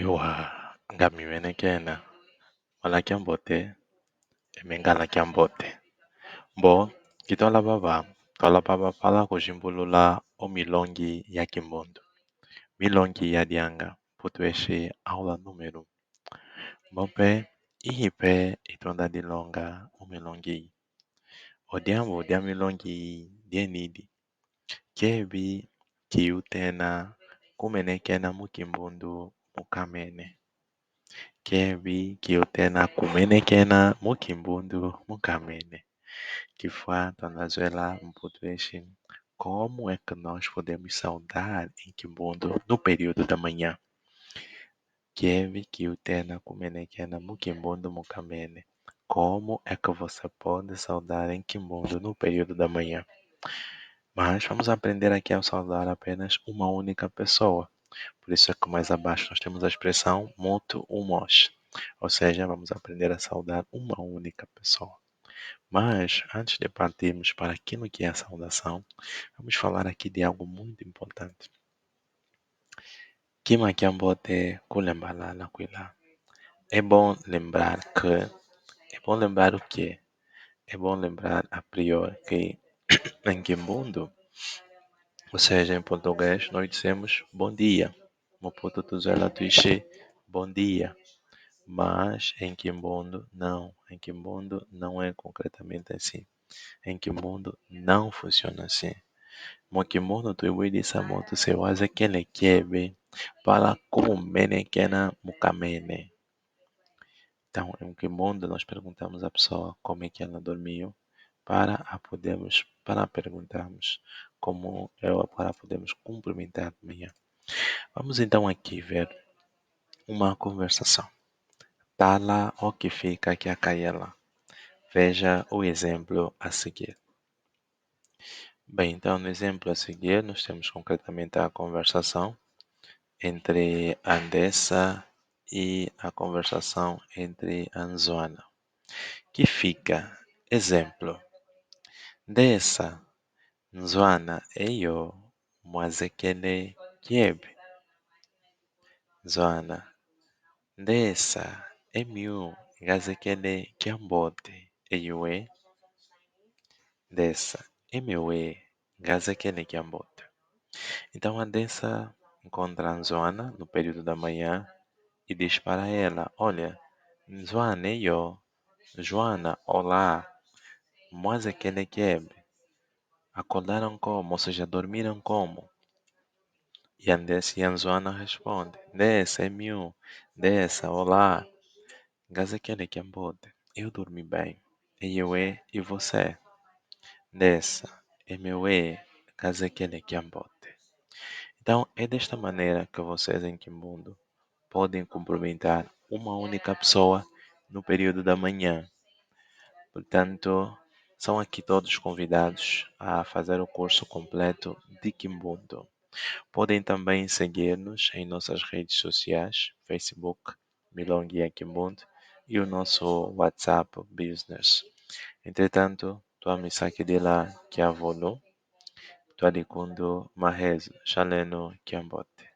Ewa, ngami menekena, malakiambote, emengalakiambote. Bo, kitolababa pala kujimbulula omilongi ya kimbondo. Milongi ya dianga, putueshe aula número. Bope, ihipe itonda dilonga omilongi. Odiambo dia milongi dienidi. Kebi kiutena kumenekena mukimbundu mukamene. Kebi kiutena kumenekena mukimbundu mukamene. Kifua Tanazela Mputueshi. Como é que nós podemos saudar em Kimbundo no período da manhã? Kevi Kiutena Kumenekena Mukimbundo Mukamene. Como é que você pode saudar em Kimbundo no período da manhã? Mas vamos aprender aqui a saudar apenas uma única pessoa. Por isso é que mais abaixo nós temos a expressão mutu umos. Ou seja, vamos aprender a saudar uma única pessoa. Mas, antes de partirmos para aquilo que é a saudação, vamos falar aqui de algo muito importante. Kimakiambote kulembalala kuila. É bom lembrar que... É bom lembrar o quê? É bom lembrar a priori que em Kimbundo, ou seja, em português, nós dizemos bom dia. Moputo tuzela tuixe, bom dia. Mas em Kimbundo, não. Em Kimbundo não é concretamente assim. Em Kimbundo não funciona assim. Mokimono tuiwidisa moto sewaze kele kiebe para kumenekena mukamene. Então, em Kimondo nós perguntamos à pessoa como é que ela dormiu para perguntarmos como ela, para podermos cumprimentar de manhã. Vamos então aqui ver uma conversação. Tala o que fica aqui a Kaela. Veja o exemplo a seguir. Bem, então no exemplo a seguir nós temos concretamente a conversação entre a Andessa e a conversação entre a Nzoana, que fica, exemplo, Dessa, Nzoana eyo mwazekele kiebe. Nzoana, Dessa, emiu ngazekele kiambote eyue. Dessa, emiue ngazekele kiambote. Então a Dessa encontra a Nzoana no período da manhã e diz para ela, olha, Nzoana eyo, Joana, olá, mwazekele kiebe. Acordaram como? Ou seja, dormiram como? E a Nzoana responde, Dessa, é miu, Dessa, olá, ngazekele kiambote. Eu dormi bem. E você? Dessa, emeue, ngazekele kiambote. Então, é desta maneira que vocês em Kimbundo podem cumprimentar uma única pessoa no período da manhã. Portanto, são aqui todos convidados a fazer o curso completo de Kimbundo. Podem também seguir-nos em nossas redes sociais, Facebook, Milongia Kimbundo e o nosso WhatsApp Business. Entretanto, tuamisaki dela kiavolo, tualikundo mahezo, shaleno kiambote.